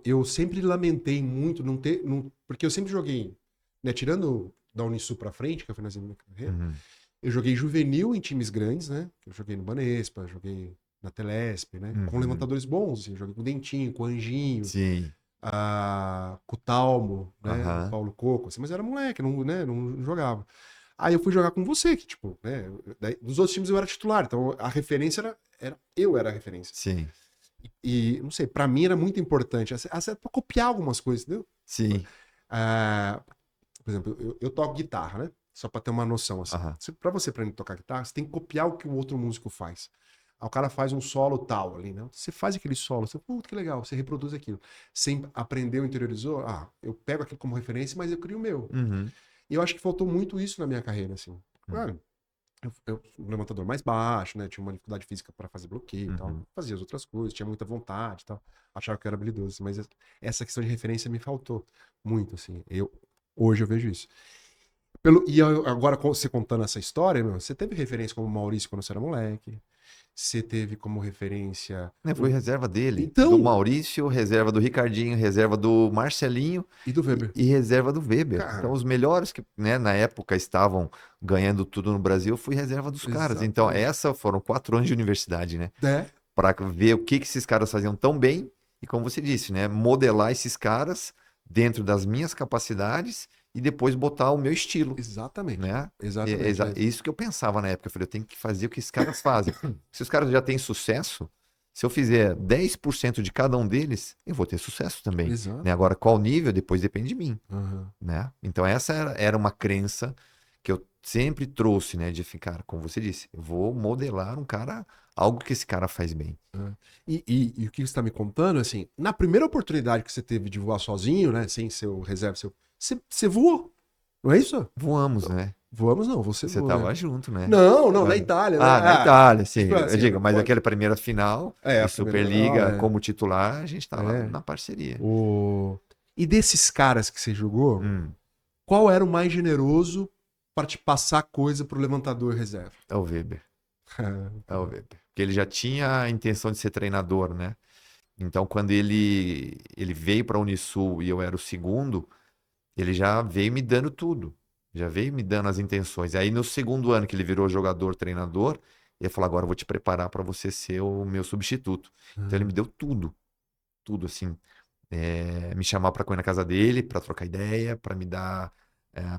Eu sempre lamentei muito não ter. Porque eu sempre joguei, né? Tirando da Unisul pra frente, que eu finalizei minha carreira, Uhum. eu joguei juvenil em times grandes, né? Eu joguei no Banespa, joguei na Telesp, né? Com Uhum. levantadores bons, assim, joguei com o Dentinho, com o Anjinho, Sim. com o Talmo, né? O Aham. Paulo Coco, assim, mas eu era moleque, não, né? Não jogava. Aí eu fui jogar com você, que, tipo, né? Dos outros times eu era titular, então a referência eu era a referência. Sim. E, não sei, pra mim era muito importante, até pra copiar algumas coisas, entendeu? Sim. Ah, por exemplo, eu toco guitarra, né? Só pra ter uma noção, assim. Aham. Pra você aprender a tocar guitarra, você tem que copiar o que o outro músico faz. Aí o cara faz um solo tal ali, né? Você faz aquele solo, você, puta, que legal, você reproduz aquilo. Você aprendeu, interiorizou, eu pego aquilo como referência, mas eu crio o meu. Uhum. E eu acho que faltou muito isso na minha carreira, assim. Claro, um levantador mais baixo, né? Tinha uma dificuldade física para fazer bloqueio e tal. Uhum. Fazia as outras coisas, tinha muita vontade e tal. Achava que eu era habilidoso, assim, mas essa questão de referência me faltou muito, assim. Hoje eu vejo isso. Agora, você contando essa história, meu, você teve referência como Maurício quando você era moleque. Você teve como referência. Né, foi reserva dele, do Então, Maurício, reserva do Ricardinho, reserva do Marcelinho e do e, Weber? e reserva do Weber. Então, Cara, os melhores que, né, na época estavam ganhando tudo no Brasil, eu fui reserva dos caras. Então, exatamente. essa foram 4 anos de universidade, né? É, Para ver o que esses caras faziam tão bem e, como você disse, né, modelar esses caras dentro das minhas capacidades e depois botar o meu estilo, exatamente. né? Exatamente. É isso que eu pensava na época. Eu falei, eu tenho que fazer o que esses caras fazem. Se os caras já têm sucesso, se eu fizer 10% de cada um deles, eu vou ter sucesso também, né? Exato. Agora, qual nível, depois depende de mim, Aham. né? Então, essa era uma crença que eu sempre trouxe, né? De ficar, como você disse, eu vou modelar um cara, algo que esse cara faz bem. É. E o que você está me contando, assim, na primeira oportunidade que você teve de voar sozinho, né, sem seu reserva, você voou, não é isso? Voamos, né? Voamos não, você Você voou, né? tava junto, né? Não, na Itália, né? Na Itália, sim. Tipo Eu assim, digo, mas pô, aquela primeira final de a primeira, não, Superliga como titular, a gente tava é. na parceria. O... E desses caras que você jogou, Hum, qual era o mais generoso para te passar coisa pro levantador reserva? é o Weber. É o Weber. Porque ele já tinha a intenção de ser treinador, né? Então, quando ele veio para a Unisul e eu era o segundo, ele já veio me dando tudo. Já veio me dando as intenções. Aí, no segundo ano que ele virou jogador, treinador, ele falou: agora eu vou te preparar para você ser o meu substituto. Então, ele me deu tudo. Tudo, assim. Me chamar para correr na casa dele, para trocar ideia, para me dar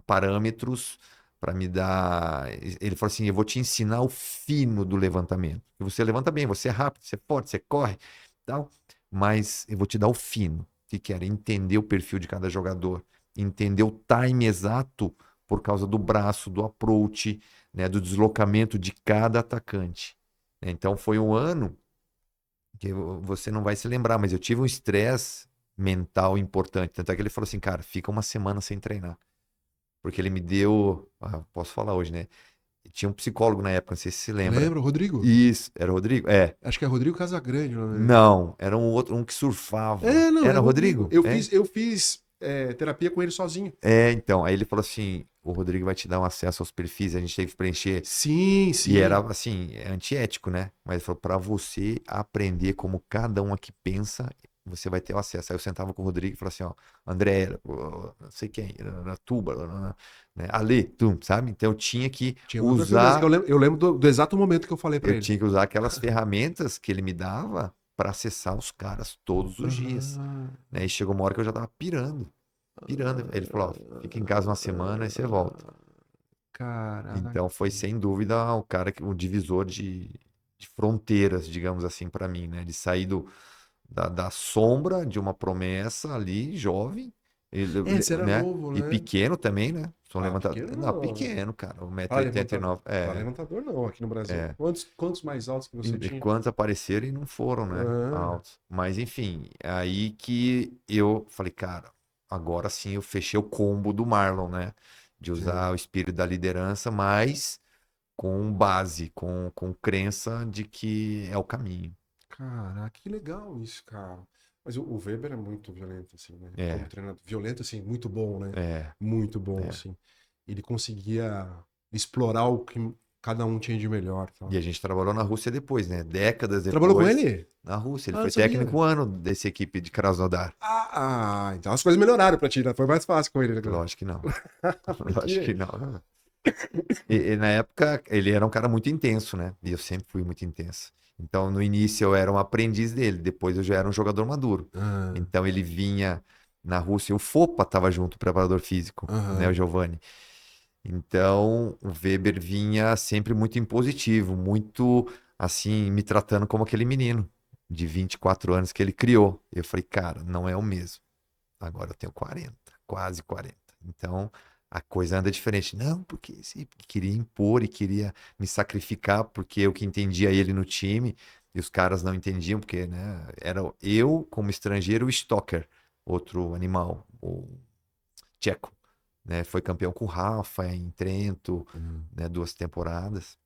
parâmetros, para me dar. Ele falou assim: eu vou te ensinar o fino do levantamento. E você levanta bem, você é rápido, você é forte, você corre, tal. Mas eu vou te dar o fino, que era entender o perfil de cada jogador, entender o time exato por causa do braço, do approach, né, do deslocamento de cada atacante. Então foi um ano que você não vai se lembrar, mas eu tive um estresse mental importante. Tanto é que ele falou assim, cara, fica uma semana sem treinar. Porque ele me deu, posso falar hoje, né? Tinha um psicólogo na época, não sei se você lembra. Lembra, Rodrigo? Isso, era o Rodrigo? É. Acho que é Rodrigo Casagrande o nome dele. Não, era um outro, um que surfava. Não, é Era o Rodrigo. Rodrigo? É? Eu fiz terapia com ele sozinho. Então, aí ele falou assim, o Rodrigo vai te dar um acesso aos perfis, a gente teve que preencher. Sim, E era, sim. assim, antiético, né? Mas ele falou, para você aprender como cada um aqui pensa, você vai ter o acesso. Aí eu sentava com o Rodrigo e falava assim, ó, André, não sei quem, Tuba, né? Ale, sabe? Então eu tinha que Tinha uma firmeza. usar, Eu lembro do exato momento que eu falei pra eu ele. tinha que usar aquelas ferramentas que ele me dava para acessar os caras todos os dias, Aham. né? E chegou uma hora que eu já tava pirando, pirando. Aí ele falou, ó, fica em casa uma semana e você volta. Caraca. Então foi sem dúvida o cara, o divisor de fronteiras, digamos assim, para mim, né? De sair da sombra de uma promessa ali, jovem, Você era né? novo, E né? pequeno também, né? São levantador. Pequeno Não, não. pequeno, cara. Para 1,89 m. levantador. Para levantador não, aqui no Brasil. É. Quantos mais altos que você E tinha? quantos apareceram e não foram, né? Ah, Altos. Mas enfim, aí que eu falei, cara, agora sim eu fechei o combo do Marlon, né? De sim. usar o espírito da liderança, mas com base, com crença de que é o caminho. Caraca, que legal isso, cara. Mas o Weber é muito violento, assim, né? Como É, treinador. Violento, assim, muito bom, né? é, Muito bom, é. assim. Ele conseguia explorar o que cada um tinha de melhor. Tal. E a gente trabalhou na Rússia depois, né? Décadas depois. Trabalhou com ele? Na Rússia. Ele Ah, foi não sabia. técnico um ano dessa equipe de Krasnodar. Então as coisas melhoraram pra ti, né? Foi mais fácil com ele. Né? Lógico que não. Lógico que não. E na época, ele era um cara muito intenso, né? E eu sempre fui muito intenso. Então, no início, eu era um aprendiz dele. Depois, eu já era um jogador maduro. Ah, Então, ele vinha na Rússia. O Fopa estava junto, o preparador físico, né? O Giovanni. Então, o Weber vinha sempre muito impositivo, muito, assim, me tratando como aquele menino de 24 anos que ele criou. Eu falei, cara, não é o mesmo. Agora eu tenho 40, quase 40. Então, a coisa anda diferente. Não, porque sim, queria impor e queria me sacrificar, porque eu que entendia ele no time, e os caras não entendiam, porque, né, era eu, como estrangeiro, o Stocker, outro animal, o tcheco, né? Foi campeão com o Rafa em Trento, né, 2 temporadas.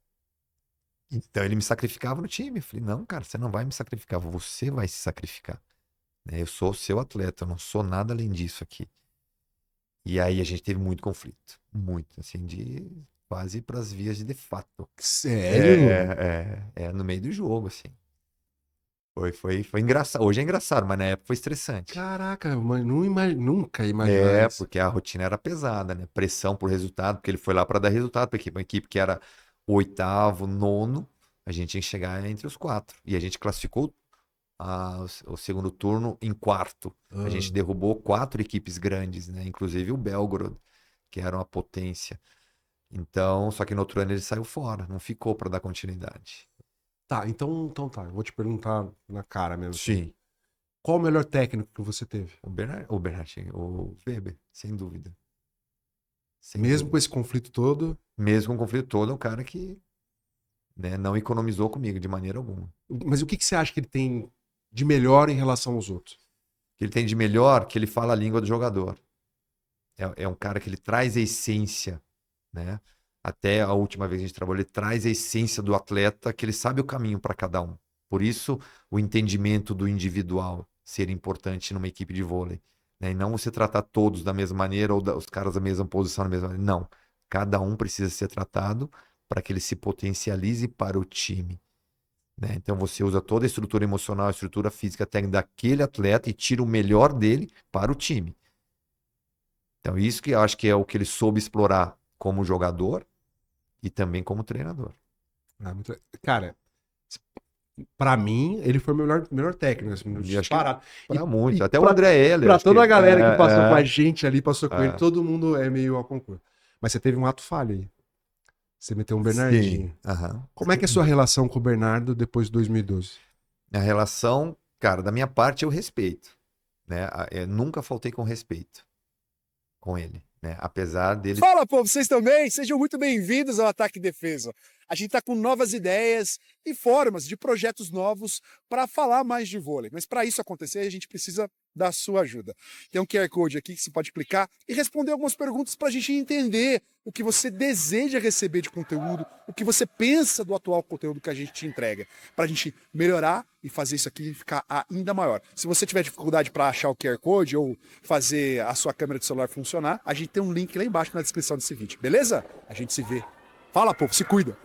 Então ele me sacrificava no time. Eu falei, não, cara, você não vai me sacrificar, você vai se sacrificar. Né? Eu sou o seu atleta, eu não sou nada além disso aqui. E aí a gente teve muito conflito. Muito, assim, de quase para as vias de fato. sério? No meio do jogo, assim. Foi engraçado. Hoje é engraçado, mas na época foi estressante. Caraca, mas nunca imaginei isso. Porque a rotina era pesada, né? Pressão por resultado, porque ele foi lá para dar resultado para uma equipe que era o 8º, 9º, a gente tinha que chegar entre os 4. E a gente classificou o segundo turno em 4º. A gente derrubou 4 equipes grandes, né? Inclusive o Belgorod, que era uma potência. Então, só que no outro ano ele saiu fora, não ficou para dar continuidade. Tá, então tá. Eu vou te perguntar na cara mesmo. Sim. Qual o melhor técnico que você teve? O Weber, sem dúvida. Sem Mesmo dúvida. com esse conflito todo? Mesmo com o conflito todo, é um cara que, né, não economizou comigo de maneira alguma. Mas o que você acha que ele tem de melhor em relação aos outros? O que ele tem de melhor, que ele fala a língua do jogador. É um cara que ele traz a essência, né? Até a última vez que a gente trabalhou, ele traz a essência do atleta, que ele sabe o caminho para cada um. Por isso, o entendimento do individual ser importante numa equipe de vôlei. Né? E não você tratar todos da mesma maneira ou os caras da mesma posição da mesma maneira. Não. Cada um precisa ser tratado para que ele se potencialize para o time. Né? Então você usa toda a estrutura emocional, a estrutura física técnica daquele atleta e tira o melhor dele para o time. Então isso que eu acho que é o que ele soube explorar como jogador e também como treinador. Cara, pra mim, ele foi o melhor técnico. Assim, disparado. Para muitos. Até o André Heller. Pra toda a galera que passou com a gente ali, passou com ele, É. todo mundo é meio ao concurso. Mas você teve um ato falho aí. Você meteu um Bernardinho. Sim. Aham. Como é que é a sua relação com o Bernardo depois de 2012? A relação, cara, da minha parte, eu respeito. Né? Eu nunca faltei com respeito com ele. Né? Apesar dele. Fala, povo, vocês também? Sejam muito bem-vindos ao Ataque e Defesa. A gente está com novas ideias e formas de projetos novos para falar mais de vôlei. Mas para isso acontecer, a gente precisa da sua ajuda. Tem um QR Code aqui que você pode clicar e responder algumas perguntas para a gente entender o que você deseja receber de conteúdo, o que você pensa do atual conteúdo que a gente te entrega, para a gente melhorar e fazer isso aqui ficar ainda maior. Se você tiver dificuldade para achar o QR Code ou fazer a sua câmera de celular funcionar, a gente tem um link lá embaixo na descrição desse vídeo, beleza? A gente se vê. Fala, povo, se cuida!